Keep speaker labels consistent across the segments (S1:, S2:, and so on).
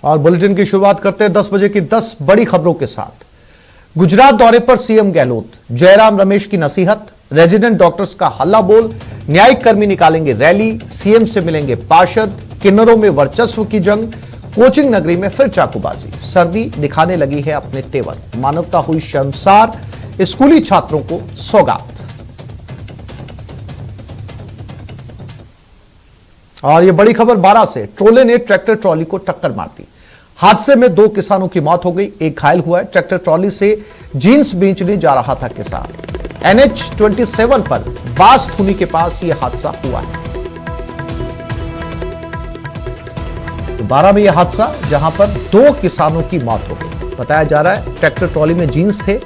S1: और बुलेटिन की शुरुआत करते हैं 10 बजे की 10 बड़ी खबरों के साथ। गुजरात दौरे पर सीएम गहलोत, जयराम रमेश की नसीहत, रेजिडेंट डॉक्टर्स का हल्ला बोल, न्यायिक कर्मी निकालेंगे रैली, सीएम से मिलेंगे पार्षद, किन्नरों में वर्चस्व की जंग, कोचिंग नगरी में फिर चाकूबाजी, सर्दी दिखाने लगी है अपने तेवर, मानवता हुई शर्मसार, स्कूली छात्रों को सौगात। और यह बड़ी खबर 12 से, ट्रोले ने ट्रैक्टर ट्रॉली को टक्कर मार दी। हादसे में 2 किसानों की मौत हो गई, एक घायल हुआ है। ट्रैक्टर ट्रॉली से जींस बेचने जा रहा था किसान। NH-27 पर बासथुनी के पास यह हादसा हुआ है। 12 में यह हादसा जहां पर 2 किसानों की मौत हो गई। बताया जा रहा है ट्रैक्टर ट्रॉली में जींस थे,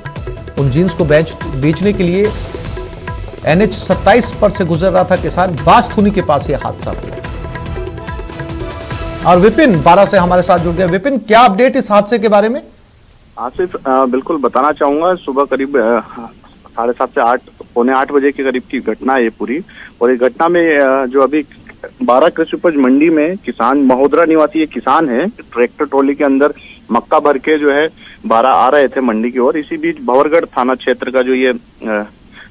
S1: उन जींस को बेचने के लिए NH-27 पर से गुजर रहा था किसान। बासथुनी के पास यह हादसा हुआ। और विपिन 12 से हमारे साथ जुड़ गया। विपिन, क्या अपडेट इस हादसे के बारे में?
S2: आसिफ, बिल्कुल बताना चाहूंगा। सुबह करीब 7:30 से 8, पौने 8 बजे के करीब की घटना है ये पूरी। और इस घटना में जो अभी 12 कृषि उपज मंडी में किसान, महोदरा निवासी एक किसान है, ट्रैक्टर ट्रॉली के अंदर मक्का भर के जो है 12 आ रहे थे मंडी की ओर। इसी बीच भंवरगढ़ थाना क्षेत्र का जो ये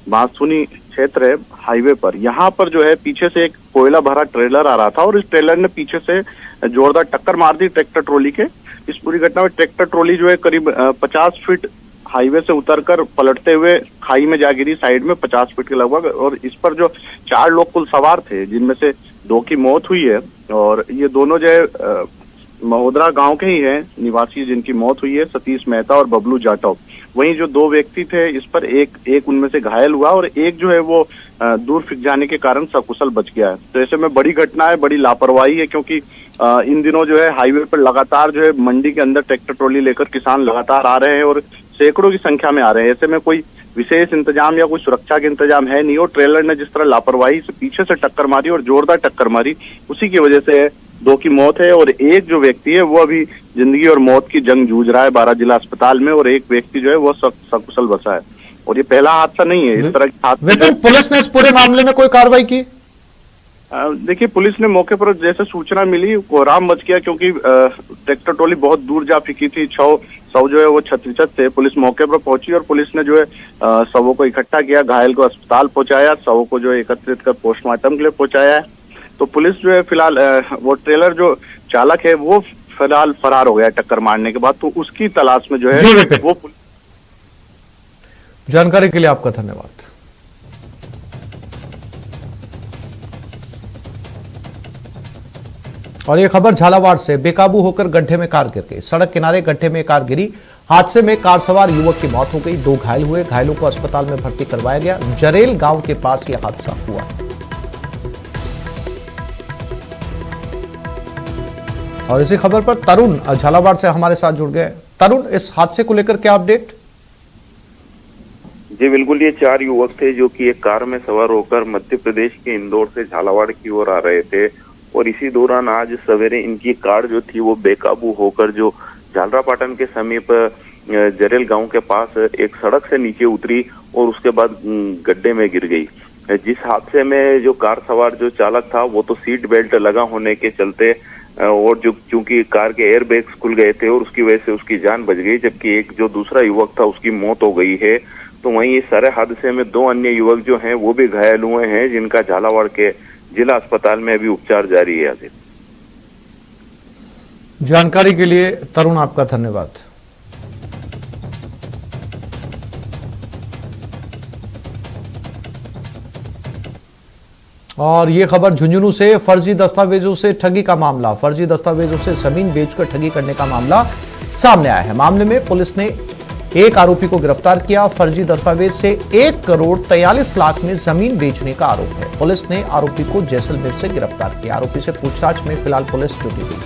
S2: बांसुनी क्षेत्र है हाईवे पर, यहाँ पर जो है पीछे से एक कोयला भरा ट्रेलर आ रहा था और इस ट्रेलर ने पीछे से जोरदार टक्कर मार दी ट्रैक्टर ट्रॉली के। इस पूरी घटना में ट्रैक्टर ट्रॉली जो है करीब 50 फीट हाईवे से उतरकर पलटते हुए खाई में जा गिरी, साइड में 50 फीट के लगभग। और इस पर जो 4 लोग कुल सवार थे, जिनमें से 2 की मौत हुई है। और ये दोनों जो है महोदरा गांव के ही हैं निवासी, जिनकी मौत हुई है, सतीश मेहता और बबलू जाटव। वहीं जो 2 व्यक्ति थे, इस पर एक उनमें से घायल हुआ और एक जो है वो दूर फिक जाने के कारण सकुशल बच गया है। तो ऐसे में बड़ी घटना है, बड़ी लापरवाही है, क्योंकि इन दिनों जो है हाईवे पर लगातार जो है मंडी के अंदर ट्रैक्टर ट्रॉली लेकर किसान लगातार आ रहे हैं और सैकड़ों की संख्या में आ रहे हैं। ऐसे में कोई विशेष इंतजाम या कोई सुरक्षा के इंतजाम है नहीं। और ट्रेलर ने जिस तरह लापरवाही से पीछे से टक्कर मारी और जोरदार टक्कर मारी, उसी की वजह से 2 की मौत है। और एक जो व्यक्ति है वो अभी जिंदगी और मौत की जंग जूझ रहा है 12 जिला अस्पताल में, और एक व्यक्ति जो है वो सकुशल बचा है। और ये पहला हादसा नहीं है इस तरह के हादसे।
S1: पुलिस ने इस पूरे मामले में कोई कार्रवाई की?
S2: देखिए, पुलिस ने मौके पर जैसे सूचना मिली कोहराम मच गया, क्योंकि ट्रैक्टर ट्रॉली बहुत दूर जा फिकी थी। शव जो है वो छत थे। पुलिस मौके पर पहुंची और पुलिस ने जो है शवों को इकट्ठा किया, घायल को अस्पताल पहुंचाया, शवों को जो है एकत्रित कर पोस्टमार्टम के लिए पहुंचाया है। तो पुलिस जो है फिलहाल वो ट्रेलर जो चालक है वो फिलहाल फरार हो गया टक्कर मारने के बाद। तो उसकी तलाश में जो है वो।
S1: जानकारी के लिए आपका धन्यवाद। और ये खबर झालावाड़ से, बेकाबू होकर गड्ढे में कार गिर गई। सड़क किनारे गड्ढे में कार गिरी, हादसे में कार सवार युवक की मौत हो गई, 2 घायल हुए। घायलों को अस्पताल में भर्ती करवाया गया। जरेल गांव के पास यह हादसा हुआ। और इसी खबर पर तरुण झालावाड़ से हमारे साथ जुड़ गए। तरुण, इस हादसे को लेकर क्या अपडेट?
S3: जी बिल्कुल, ये 4 युवक थे जो कि एक कार में सवार होकर मध्य प्रदेश के इंदौर से झालावाड़ की ओर आ रहे थे। और इसी दौरान आज सवेरे इनकी कार जो थी वो बेकाबू होकर जो झालरापाटन के समीप जरेल गांव के पास एक सड़क से नीचे उतरी और उसके बाद गड्ढे में गिर गई। जिस हादसे में जो कार सवार जो चालक था वो तो सीट बेल्ट लगा होने के चलते और जो चूंकि कार के एयर बैग्स खुल गए थे और उसकी वजह से उसकी जान बच गई, जबकि एक जो दूसरा युवक था उसकी मौत हो गई है। तो वहीं इस सारे हादसे में 2 अन्य युवक जो हैं वो भी घायल हुए हैं, जिनका झालावाड़ के जिला अस्पताल में अभी उपचार जारी है। आसिफ,
S1: जानकारी के लिए तरुण आपका धन्यवाद। और ये खबर झुंझुनू से, फर्जी दस्तावेजों से ठगी का मामला। फर्जी दस्तावेजों से जमीन बेचकर ठगी करने का मामला सामने आया है। मामले में पुलिस ने एक आरोपी को गिरफ्तार किया। फर्जी दस्तावेज से 1 करोड़ 43 लाख में जमीन बेचने का आरोप है। पुलिस ने आरोपी को जैसलमेर से गिरफ्तार किया। आरोपी से पूछताछ में फिलहाल पुलिस जुटी हुई।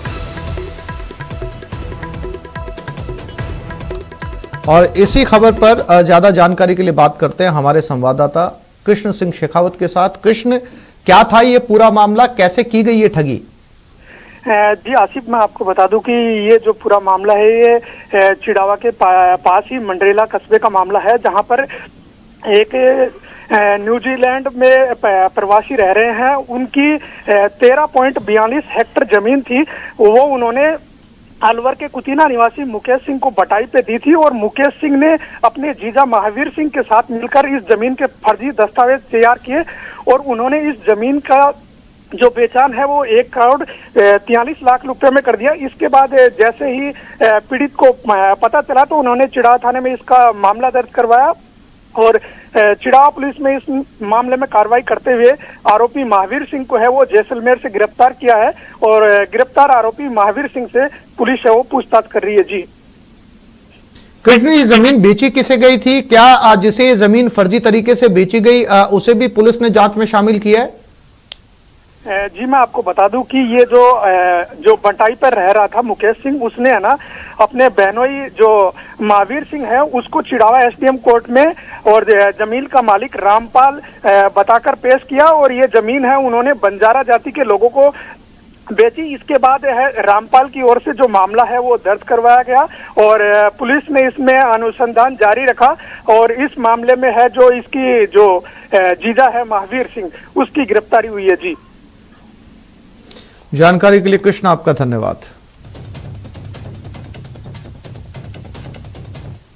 S1: और इसी खबर पर ज्यादा जानकारी के लिए बात करते हैं हमारे संवाददाता कृष्ण सिंह शेखावत के साथ। कृष्ण, क्या था ये पूरा मामला, कैसे की गई ये ठगी?
S4: जी आसिफ, मैं आपको बता दूं कि ये जो पूरा मामला है ये चिड़ावा के पास ही मंडरेला कस्बे का मामला है, जहां पर एक न्यूजीलैंड में प्रवासी रह रहे हैं। उनकी 13.42 हेक्टेयर जमीन थी, वो उन्होंने अलवर के कुतीना निवासी मुकेश सिंह को बटाई पे दी थी और मुकेश सिंह ने अपने जीजा महावीर सिंह के साथ मिलकर इस जमीन के फर्जी दस्तावेज तैयार किए और उन्होंने इस जमीन का जो बेचान है वो 1,43 लाख रुपए में कर दिया। इसके बाद जैसे ही पीड़ित को पता चला तो उन्होंने चिड़ावा थाने में इसका मामला दर्ज करवाया और चिड़ावा पुलिस में इस मामले में कार्रवाई करते हुए आरोपी महावीर सिंह को है वो जैसलमेर से गिरफ्तार किया है और गिरफ्तार आरोपी महावीर सिंह से पुलिस है वो पूछताछ कर रही है। जी
S1: कृष्ण, ये जमीन बेची किसे गई थी? क्या जिसे ये जमीन फर्जी तरीके से बेची गई उसे भी पुलिस ने जांच में शामिल किया है?
S4: जी मैं आपको बता दूं कि ये जो बंटाई पर रह रहा था मुकेश सिंह, उसने है ना अपने बहनोई जो महावीर सिंह है उसको चिड़ावा एसडीएम कोर्ट में और जमीन का मालिक रामपाल बताकर पेश किया और ये जमीन है उन्होंने बंजारा जाति के लोगों को बेची। इसके बाद है रामपाल की ओर से जो मामला है वो दर्ज करवाया गया और पुलिस ने इसमें अनुसंधान जारी रखा और इस मामले में है जो इसकी जो जीजा है महावीर सिंह उसकी गिरफ्तारी हुई है। जी
S1: जानकारी के लिए कृष्ण आपका धन्यवाद।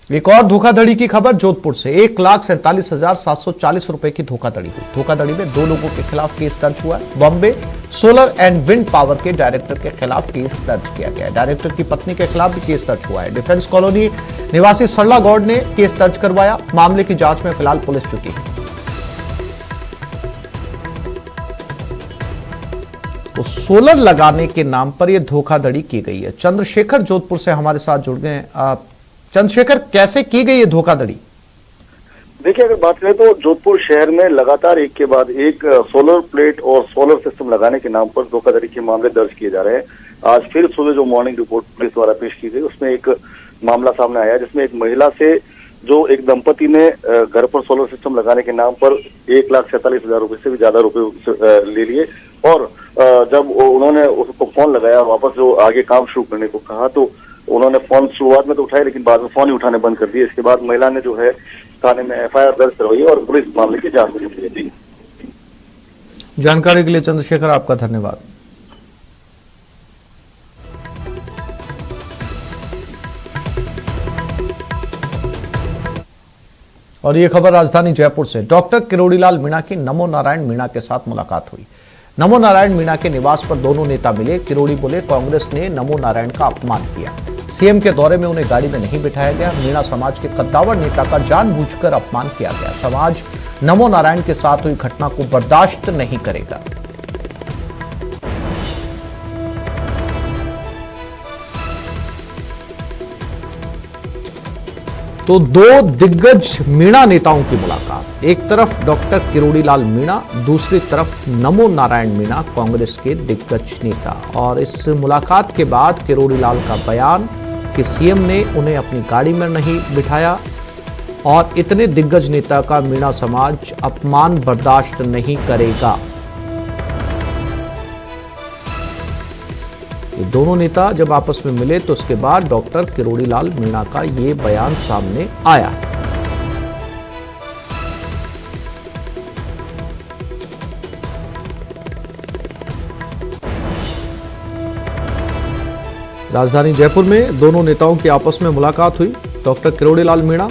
S1: एक और धोखाधड़ी की खबर जोधपुर से। 1,47,740 रुपए की धोखाधड़ी हुई। धोखाधड़ी में 2 लोगों के खिलाफ केस दर्ज हुआ है। Bombay solar and wind power के डायरेक्टर के खिलाफ केस दर्ज किया गया है। डायरेक्टर की पत्नी के खिलाफ भी केस दर्ज हुआ है। डिफेंस कॉलोनी निवासी सरला गौड़ ने केस दर्ज करवाया। मामले की जांच में फिलहाल पुलिस जुटी है। तो सोलर लगाने के नाम पर यह धोखाधड़ी की गई है। चंद्रशेखर जोधपुर से हमारे साथ जुड़ गए हैं। चंद्रशेखर, कैसे की गई है धोखाधड़ी?
S5: देखिए, अगर बात करें तो जोधपुर शहर में लगातार एक के बाद एक सोलर प्लेट और सोलर सिस्टम लगाने के नाम पर धोखाधड़ी के मामले दर्ज किए जा रहे हैं। आज फिर सुबह जो मॉर्निंग रिपोर्ट पुलिस द्वारा पेश की गई उसमें एक मामला सामने आया जिसमें एक महिला से जो एक दंपति ने घर पर सोलर सिस्टम लगाने के नाम पर 1,47,000 रुपए से भी ज्यादा रुपए ले लिए और जब उन्होंने उसको फोन लगाया वापस जो आगे काम शुरू करने को कहा तो उन्होंने फोन शुरुआत में तो उठाया लेकिन बाद में फोन ही उठाने बंद कर दिए। इसके बाद महिला ने जो है थाने में एफआईआर दर्ज करवाई और पुलिस मामले की जांच में जुटी है।
S1: जानकारी के लिए चंद्रशेखर आपका धन्यवाद। और ये खबर राजधानी जयपुर से। डॉक्टर किरोड़ीलाल मीणा की नमो नारायण मीणा के साथ मुलाकात हुई। नमो नारायण मीणा के निवास पर दोनों नेता मिले। किरोड़ी बोले, कांग्रेस ने नमो नारायण का अपमान किया। सीएम के दौरे में उन्हें गाड़ी में नहीं बिठाया गया। मीणा समाज के कद्दावर नेता का जानबूझकर अपमान किया गया। समाज नमो नारायण के साथ हुई घटना को बर्दाश्त नहीं करेगा। तो 2 दिग्गज मीणा नेताओं की मुलाकात। एक तरफ डॉक्टर किरोड़ीलाल मीणा, दूसरी तरफ नमो नारायण मीणा, कांग्रेस के दिग्गज नेता। और इस मुलाकात के बाद किरोड़ीलाल का बयान कि सीएम ने उन्हें अपनी गाड़ी में नहीं बिठाया और इतने दिग्गज नेता का मीणा समाज अपमान बर्दाश्त नहीं करेगा। ये दोनों नेता जब आपस में मिले तो उसके बाद डॉक्टर किरोड़ीलाल मीणा का ये बयान सामने आया। राजधानी जयपुर में दोनों नेताओं की आपस में मुलाकात हुई। डॉक्टर किरोड़ीलाल मीणा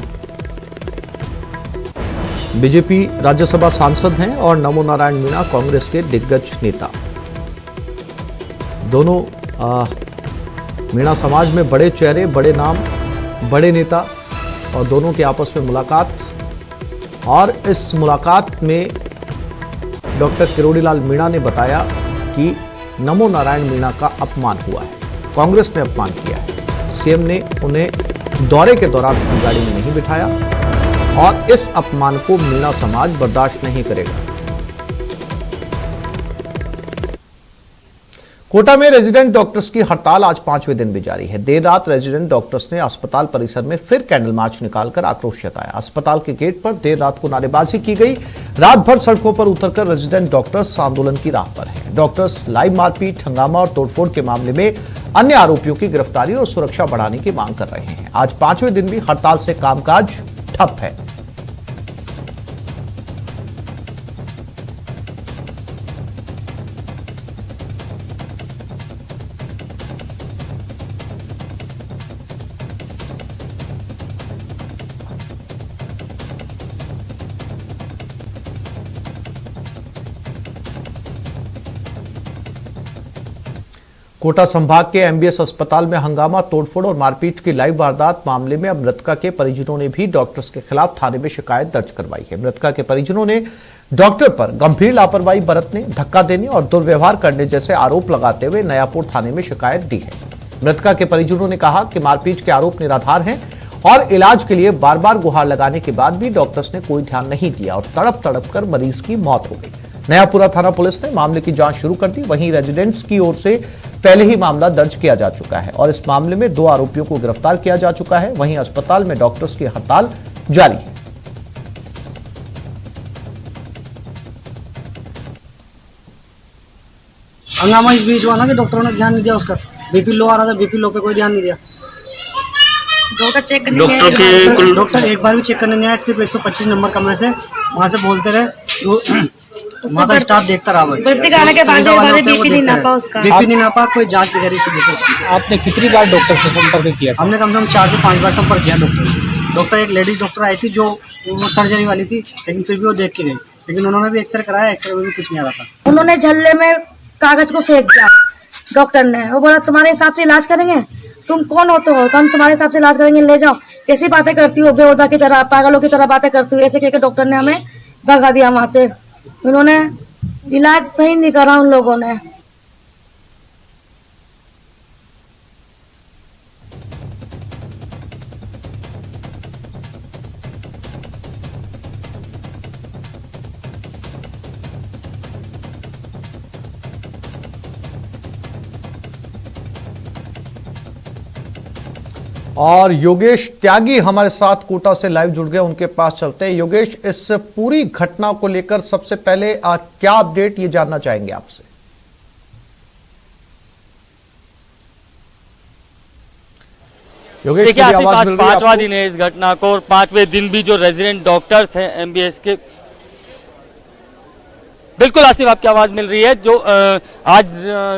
S1: बीजेपी राज्यसभा सांसद हैं और नमो नारायण मीणा कांग्रेस के दिग्गज नेता। दोनों मीणा समाज में बड़े चेहरे, बड़े नाम, बड़े नेता और दोनों की आपस में मुलाकात। और इस मुलाकात में डॉक्टर किरोड़ीलाल मीणा ने बताया कि नमो नारायण मीणा का अपमान हुआ है, कांग्रेस ने अपमान किया है। सीएम ने उन्हें दौरे के दौरान अपनी गाड़ी में नहीं बिठाया और इस अपमान को मीणा समाज बर्दाश्त नहीं करेगा। कोटा में रेजिडेंट डॉक्टर्स की हड़ताल आज 5वें दिन भी जारी है। देर रात रेजिडेंट डॉक्टर्स ने अस्पताल परिसर में फिर कैंडल मार्च निकालकर आक्रोश जताया। अस्पताल के गेट पर देर रात को नारेबाजी की गई। रात भर सड़कों पर उतरकर रेजिडेंट डॉक्टर्स आंदोलन की राह पर हैं। डॉक्टर्स लाइव मारपीट, हंगामा और तोड़फोड़ के मामले में अन्य आरोपियों की गिरफ्तारी और सुरक्षा बढ़ाने की मांग कर रहे हैं। आज 5वें दिन भी हड़ताल से कामकाज ठप है। कोटा संभाग के एमबीएस अस्पताल में हंगामा, तोड़फोड़ और मारपीट की लाइव वारदात मामले में अब मृतका के परिजनों ने भी डॉक्टर्स के खिलाफ थाने में शिकायत दर्ज करवाई है। मृतका के परिजनों ने डॉक्टर पर गंभीर लापरवाही बरतने, धक्का देने और दुर्व्यवहार करने जैसे आरोप लगाते हुए नयापुर थाने में शिकायत दी है। मृतका के परिजनों ने कहा कि मारपीट के आरोप निराधार हैं और इलाज के लिए बार बार गुहार लगाने के बाद भी डॉक्टर्स ने कोई ध्यान नहीं दिया और तड़प तड़प कर मरीज की मौत हो गई। नयापुरा थाना पुलिस ने मामले की जांच शुरू कर दी। वहीं रेजिडेंट्स की ओर से पहले ही मामला दर्ज किया जा चुका है और इस मामले में 2 आरोपियों को गिरफ्तार किया जा चुका है। वहीं अस्पताल में डॉक्टर्स की हड़ताल जारी है।
S6: हंगामा इस बीच हुआ ना कि डॉक्टरों ने ध्यान नहीं दिया उसका। बीपी लो आ रहा था, बीपी लो पे कोई ध्यान नहीं दिया।
S7: डॉक्टर चेक करने
S6: डॉक्टर एक बार भी चेक करने नहीं आया। सिर्फ 125 नंबर कमरे से वहाँ से बोलते रहे, वहाँ का स्टाफ देखता रहा। बस
S7: भर्ती कराने के बाद बीपी नहीं नापा उसका।
S6: बीपी नहीं नापा, कोई जांच नहीं करी सुबह से उसकी।
S8: आपने कितनी बार डॉक्टर से संपर्क किया?
S6: हमने कम से कम 4 से 5 बार संपर्क किया डॉक्टर। एक लेडीज डॉक्टर आई थी जो वो सर्जरी वाली थी, लेकिन फिर भी वो देख के गई। लेकिन उन्होंने भी एक्सरे कराया, एक्सरे में भी कुछ नहीं आ रहा था।
S7: उन्होंने झल्ले में कागज को फेंक दिया डॉक्टर ने। वो बोला तुम्हारे हिसाब से इलाज करेंगे, तुम कौन होते हो तो हम तुम्हारे हिसाब से इलाज करेंगे, ले जाओ। कैसी बातें करती हो, बेहुदा की तरह, पागलों की तरह बातें करती हो। ऐसे कहकर डॉक्टर ने हमें भगा दिया वहां से। उन्होंने इलाज सही नहीं करा उन लोगों ने।
S1: और योगेश त्यागी हमारे साथ कोटा से लाइव जुड़ गए, उनके पास चलते हैं। योगेश, इस पूरी घटना को लेकर सबसे पहले क्या अपडेट ये जानना चाहेंगे आपसे? योगेश,
S9: देखिए आसिफ, आज 5वां दिन है इस घटना को और 5वें दिन भी जो रेजिडेंट डॉक्टर्स हैं एमबीएस के, बिल्कुल आसिफ आपकी आवाज मिल रही है। जो आज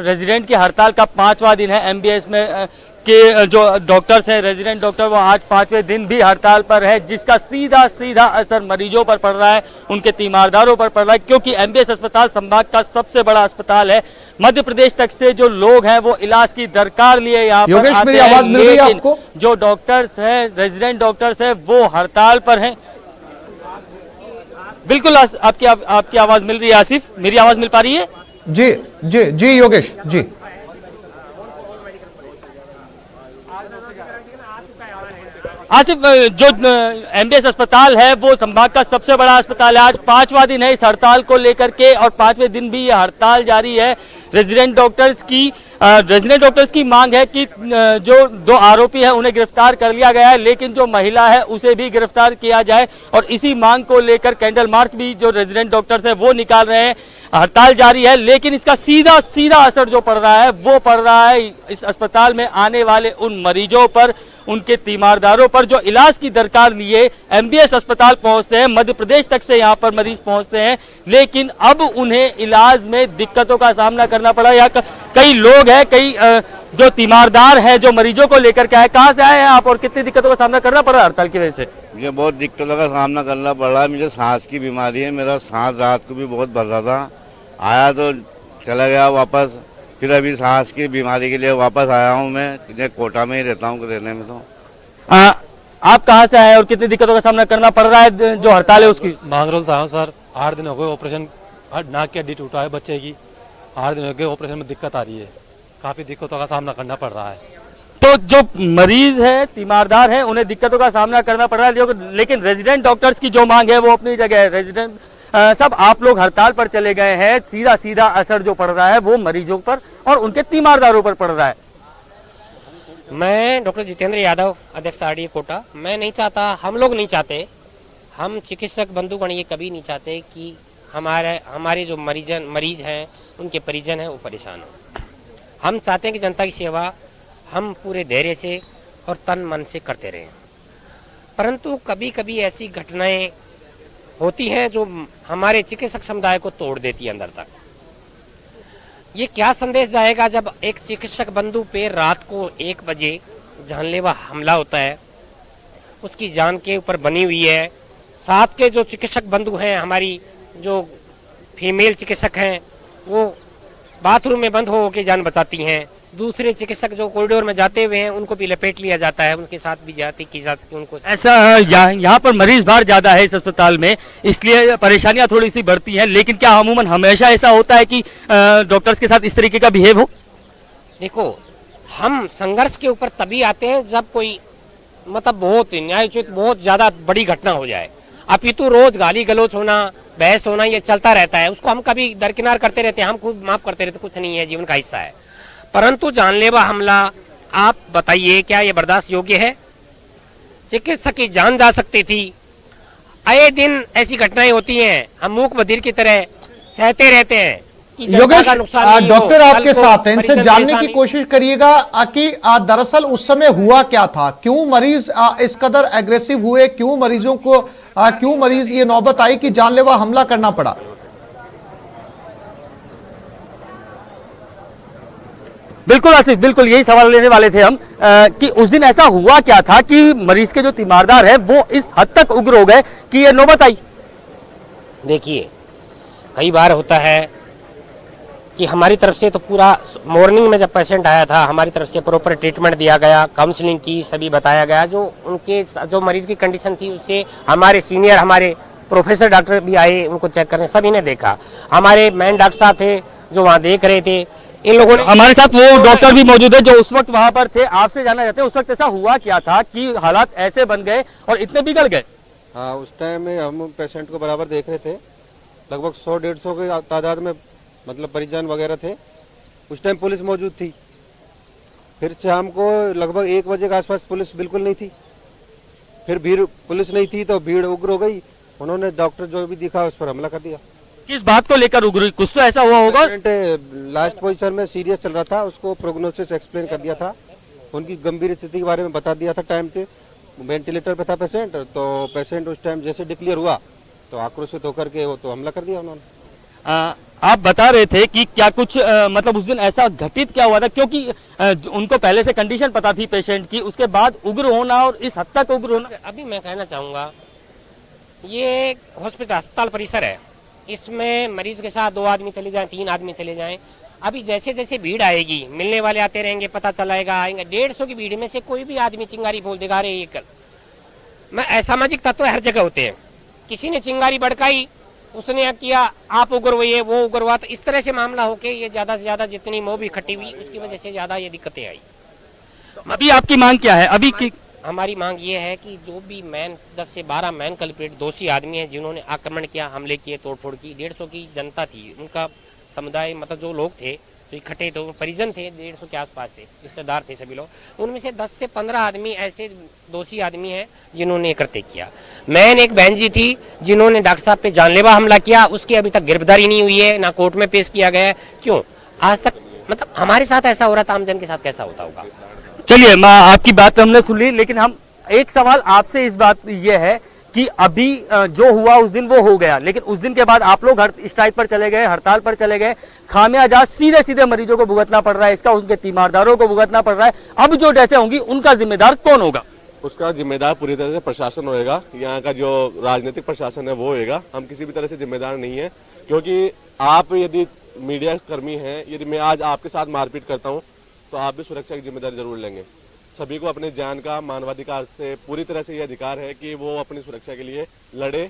S9: रेजिडेंट की हड़ताल का 5वां दिन है। एमबीएस में के जो डॉक्टर्स हैं, रेजिडेंट डॉक्टर, वो आज 5वें दिन भी हड़ताल पर है, जिसका सीधा सीधा असर मरीजों पर पड़ रहा है, उनके तीमारदारों पर पड़ रहा है। क्योंकि एमबीएस अस्पताल संभाग का सबसे बड़ा अस्पताल है। मध्य प्रदेश तक से जो लोग हैं वो इलाज की दरकार लिए यहाँ पर आते
S1: मेरी आवाज मिल रही है आपको?
S9: जो डॉक्टर्स हैं, रेजिडेंट डॉक्टर्स हैं, वो हड़ताल पर हैं। बिल्कुल आपकी आवाज मिल रही है आसिफ, मेरी आवाज मिल पा रही है?
S1: जी जी जी योगेश जी।
S9: आसिफ, जो एमबीएस अस्पताल है वो संभाग का सबसे बड़ा अस्पताल है। आज 5वां दिन है इस हड़ताल को लेकर के और 5वें दिन भी ये हड़ताल जारी है। रेजिडेंट डॉक्टर्स की मांग है कि जो 2 आरोपी है उन्हें गिरफ्तार कर लिया गया है, लेकिन जो महिला है उसे भी गिरफ्तार किया जाए। और इसी मांग को लेकर कैंडल मार्च भी जो रेजिडेंट डॉक्टर्स है वो निकाल रहे हैं। हड़ताल जारी है, लेकिन इसका सीधा सीधा असर जो पड़ रहा है वो पड़ रहा है इस अस्पताल में आने वाले उन मरीजों पर, उनके तीमारदारों पर, जो इलाज की दरकार लिए एमबीएस अस्पताल पहुंचते हैं। मध्य प्रदेश तक से यहां पर मरीज पहुंचते हैं, लेकिन अब उन्हें इलाज में दिक्कतों का सामना करना पड़ा। या कई लोग हैं, कई जो तीमारदार हैं, जो मरीजों को लेकर के आए। कहां से आए हैं आप और कितनी दिक्कतों का सामना करना पड़ा हड़ताल की वजह से?
S10: मुझे बहुत दिक्कतों का सामना करना पड़ रहा है। मुझे सांस की बीमारी है, मेरा सांस रात को भी बहुत भर रहा था। आया तो चला गया वापस, फिर अभी सांस की बीमारी के लिए वापस आया हूँ। मैं कोटा में ही रहता हूँ रहने में। तो
S9: आप कहाँ से आए और कितनी दिक्कतों का सामना करना पड़ रहा है जो हड़ताल है उसकी?
S8: मांगरोल से आया हूँ सर। 8 दिन हो गए, ऑपरेशन नाक की हड्डी टूटा है बच्चे की। 8 दिन हो गए, ऑपरेशन में दिक्कत आ रही है, काफी दिक्कतों का सामना करना पड़ रहा है।
S9: तो जो मरीज है, तीमारदार है, उन्हें दिक्कतों का सामना करना पड़ रहा है, लेकिन रेजिडेंट डॉक्टर्स की जो मांग है वो अपनी जगह है। रेजिडेंट सब आप लोग हड़ताल पर चले गए हैं, सीधा सीधा असर जो पड़ रहा है वो मरीजों पर और उनके तीमारदारों पर पड़ रहा है।
S11: मैं डॉक्टर जितेंद्र यादव, अध्यक्ष आरडीए कोटा। मैं नहीं चाहता, हम लोग नहीं चाहते, हम चिकित्सक बंधुगण ये कभी नहीं चाहते कि हमारे जो मरीज हैं, उनके परिजन हैं, वो परेशान हो। हम चाहते हैं कि जनता की सेवा हम पूरे धैर्य से और तन मन से करते रहें। परंतु कभी कभी ऐसी घटनाएं होती हैं जो हमारे चिकित्सक समुदाय को तोड़ देती है अंदर तक। ये क्या संदेश जाएगा जब एक चिकित्सक बंधु पे रात को 1 बजे जानलेवा हमला होता है, उसकी जान के ऊपर बनी हुई है। साथ के जो चिकित्सक बंधु हैं, हमारी जो फीमेल चिकित्सक हैं, वो बाथरूम में बंद हो के जान बचाती हैं, दूसरे चिकित्सक जो कॉरिडोर में जाते हुए हैं उनको भी लपेट लिया जाता है, उनके साथ भी जाती की जाती है उनको।
S9: ऐसा यहाँ पर मरीज भार ज्यादा है इस अस्पताल में, इसलिए परेशानियां थोड़ी सी बढ़ती हैं। लेकिन क्या अमूमन हमेशा ऐसा होता है कि डॉक्टर्स के साथ इस तरीके का बिहेव हो?
S11: देखो, हम संघर्ष के ऊपर तभी आते हैं जब कोई मतलब बहुत न्यायोचित बहुत ज्यादा बड़ी घटना हो जाए। अपितु रोज गाली गलौज होना, बहस होना, ये चलता रहता है, उसको हम कभी दरकिनार करते रहते हैं, हम खुद माफ करते रहते, कुछ नहीं है, जीवन का हिस्सा है। परंतु जानलेवा हमला, आप बताइए क्या ये बर्दाश्त योग्य है? चिकित्सक की जान जा सकती थी। आए दिन ऐसी घटनाएं होती हैं, हम मूक बधिर की तरह सहते रहते हैं।
S1: योगेश, डॉक्टर आपके साथ हैं, इनसे जानने की कोशिश करिएगा कि दरअसल उस समय हुआ क्या था, क्यों मरीज इस कदर एग्रेसिव हुए, क्यों मरीजों को क्यों मरीज ये नौबत आई कि जानलेवा हमला करना पड़ा?
S9: बिल्कुल आसिफ, बिल्कुल यही सवाल लेने वाले थे हम कि उस दिन ऐसा हुआ क्या था कि मरीज के जो तीमारदार है वो इस हद तक उग्र हो गए कि ये नौबत आई?
S11: देखिए, कई बार होता है कि हमारी तरफ से तो पूरा मॉर्निंग में जब पेशेंट आया था हमारी तरफ से प्रॉपर ट्रीटमेंट दिया गया, काउंसलिंग की, सभी बताया गया। जो मरीज की कंडीशन थी उससे हमारे सीनियर, हमारे प्रोफेसर डॉक्टर भी आए उनको चेक करने, सभी ने देखा। हमारे मेन डॉक्टर साहब थे जो वहाँ देख रहे थे। इन लोगों ने,
S9: हमारे साथ वो डॉक्टर भी मौजूद है जो उस वक्त वहाँ पर थे। आपसे जानना चाहते हैं उस वक्त ऐसा हुआ क्या था कि हालात ऐसे बन गए और इतने बिगड़ गए?
S12: हाँ, उस टाइम में हम पेशेंट को बराबर देख रहे थे, लगभग 100-150 के तादाद में मतलब परिजन वगैरह थे। उस टाइम पुलिस मौजूद थी। फिर शाम को लगभग 1 बजे के आसपास पुलिस बिल्कुल नहीं थी। फिर भीड़, पुलिस नहीं थी तो भीड़ उग्र हो गई, उन्होंने डॉक्टर जो भी दिखा उस पर हमला कर दिया।
S9: किस बात को लेकर उग्र? कुछ तो ऐसा हुआ होगा।
S12: लास्ट पोजीशन में सीरियस चल रहा था, उसको प्रोग्नोसिस एक्सप्लेन कर दिया था, उनकी गंभीर स्थिति के बारे में बता दिया था टाइम पे। वेंटिलेटर पे था पेशेंट, तो पेशेंट उस टाइम जैसे डिक्लेयर हुआ तो आक्रोशित होकर के वो तो हमला कर दिया उन्होंने।
S9: आप बता रहे थे कि क्या कुछ मतलब उस दिन ऐसा घटित क्या हुआ था, क्योंकि उनको पहले से कंडीशन पता थी पेशेंट की, उसके बाद उग्र होना और इस हद तक उग्र होना?
S11: अभी मैं कहना चाहूँगा, ये हॉस्पिटल अस्पताल परिसर है, इसमें मरीज के साथ 2 आदमी चले जाएं, 3 आदमी चले जाएं, अभी जैसे जैसे भीड़ आएगी, मिलने वाले आते रहेंगे, पता चलाएगा, आएंगे 150 की भीड़ में से कोई भी आदमी चिंगारी बोल देगा, अरे ये कल मैं असामाजिक तत्व हर जगह होते हैं। किसी ने चिंगारी भड़काई, उसने किया, आप उग्र हुए, वो उग्र हुआ, तो इस तरह से मामला होके ये ज्यादा से ज्यादा जितनी मोह भी इकट्ठी हुई उसकी वजह से ज्यादा ये दिक्कतें आई।
S9: अभी आपकी मांग क्या है? अभी की
S11: हमारी मांग ये है कि जो भी 10 से 12 मैन कल्प्रिट दोषी आदमी हैं जिन्होंने आक्रमण किया, हमले किए, तोड़फोड़ की, 150 की जनता थी, उनका समुदाय मतलब जो लोग थे जो इकट्ठे थे, परिजन थे, 150 के आसपास थे, रिश्तेदार थे सभी लोग, उनमें से 10 से 15 आदमी ऐसे दोषी आदमी हैं जिन्होंने कृत्य किया। मैन एक बहन जी थी जिन्होंने डॉक्टर साहब पे जानलेवा हमला किया, उसकी अभी तक गिरफ्तारी नहीं हुई है, ना कोर्ट में पेश किया गया है। क्यों आज तक? मतलब हमारे साथ ऐसा हो रहा था, आमजन के साथ कैसा होता होगा?
S9: चलिए, आपकी बात हमने सुन ली, लेकिन हम एक सवाल आपसे इस बात ये है कि अभी जो हुआ उस दिन वो हो गया, लेकिन उस दिन के बाद आप लोग स्ट्राइक पर चले गए, हड़ताल पर चले गए, खामियाजा सीधे सीधे मरीजों को भुगतना पड़ रहा है, इसका उनके तीमारदारों को भुगतना पड़ रहा है। अब जो डेथें होंगी उनका जिम्मेदार कौन होगा?
S13: उसका जिम्मेदार पूरी तरह से प्रशासन होएगा, यहाँ का जो राजनीतिक प्रशासन है वो होएगा। हम किसी भी तरह से जिम्मेदार नहीं है, क्योंकि आप यदि मीडिया कर्मी हैं, यदि मैं आज आपके साथ मारपीट करता हूँ तो आप भी सुरक्षा की जिम्मेदारी जरूर लेंगे। सभी को अपने जान का मानवाधिकार से पूरी तरह से ये अधिकार है कि वो अपनी सुरक्षा के लिए लड़े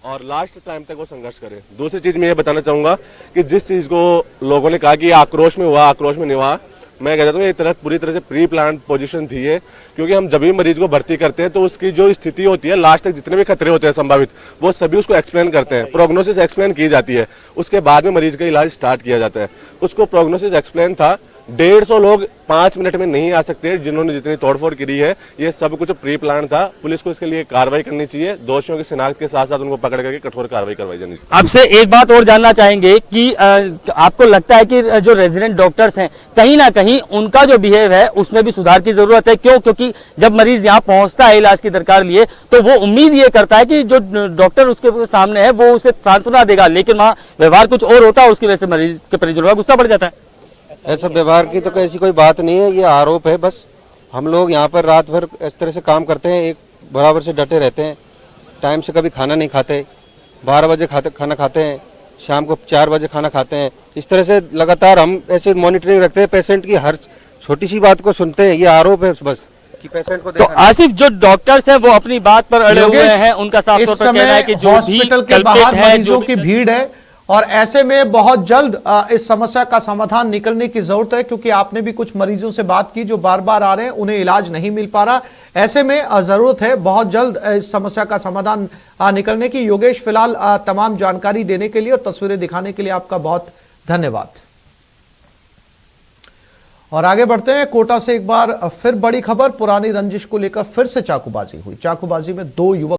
S13: और लास्ट टाइम तक वो संघर्ष करे। दूसरी चीज मैं ये बताना चाहूंगा कि जिस चीज को लोगों ने कहा कि आक्रोश में हुआ, आक्रोश में नहीं हुआ, मैं कहता हूँ ये पूरी तरह से प्री प्लान पोजीशन थी है, क्योंकि हम जब भी मरीज को भर्ती करते हैं तो उसकी जो स्थिति होती है, लास्ट तक जितने भी खतरे होते हैं संभावित, वो सभी उसको एक्सप्लेन करते हैं, प्रोग्नोसिस एक्सप्लेन की जाती है, उसके बाद में मरीज का इलाज स्टार्ट किया जाता है। उसको प्रोग्नोसिस एक्सप्लेन था, 150 लोग 5 मिनट में नहीं आ सकते जिन्होंने जितनी तोड़फोड़ करी है, ये सब कुछ प्री प्लान था। पुलिस को इसके लिए कार्रवाई करनी चाहिए, दोषियों की शिनाख्त के साथ साथ उनको पकड़ करके कठोर कार्रवाई करवाई जानी चाहिए।
S9: आपसे एक बात और जानना चाहेंगे कि आपको लगता है कि जो रेजिडेंट डॉक्टर्स हैं कहीं ना कहीं उनका जो बिहेव है उसमें भी सुधार की जरूरत है? क्यों? क्योंकि जब मरीज यहाँ पहुंचता है इलाज की दरकार लिए तो वो उम्मीद ये करता है कि जो डॉक्टर उसके सामने है वो उसे सांत्वना देगा, लेकिन वहाँ व्यवहार कुछ और होता है, उसकी वजह से मरीज के परिजनों का गुस्सा बढ़ जाता है।
S12: ऐसा व्यवहार की तो ऐसी कोई बात नहीं है, ये आरोप है बस। हम लोग यहाँ पर रात भर इस तरह से काम करते हैं, एक बराबर से डटे रहते हैं, टाइम से कभी खाना नहीं खाते, 12 बजे खाना खाते हैं, शाम को 4 बजे खाना खाते हैं। इस तरह से लगातार हम ऐसे मॉनिटरिंग रखते हैं पेशेंट की, हर छोटी सी बात को सुनते हैं, ये आरोप है बस कि पेशेंट को
S9: तो आसिफ, जो डॉक्टर्स हैं वो अपनी बात पर अड़े हुए हैं, उनका साफ तौर पर कहना है कि जो भी
S1: हॉस्पिटल के बाहर मरीजों की भीड़ है और ऐसे में बहुत जल्द इस समस्या का समाधान निकलने की जरूरत है, क्योंकि आपने भी कुछ मरीजों से बात की जो बार बार आ रहे हैं, उन्हें इलाज नहीं मिल पा रहा। ऐसे में जरूरत है बहुत जल्द इस समस्या का समाधान निकलने की। योगेश, फिलहाल तमाम जानकारी देने के लिए और तस्वीरें दिखाने के लिए आपका बहुत धन्यवाद। और आगे बढ़ते हैं, कोटा से एक बार फिर बड़ी खबर, पुरानी रंजिश को लेकर फिर से चाकूबाजी हुई। चाकूबाजी में 2 युवक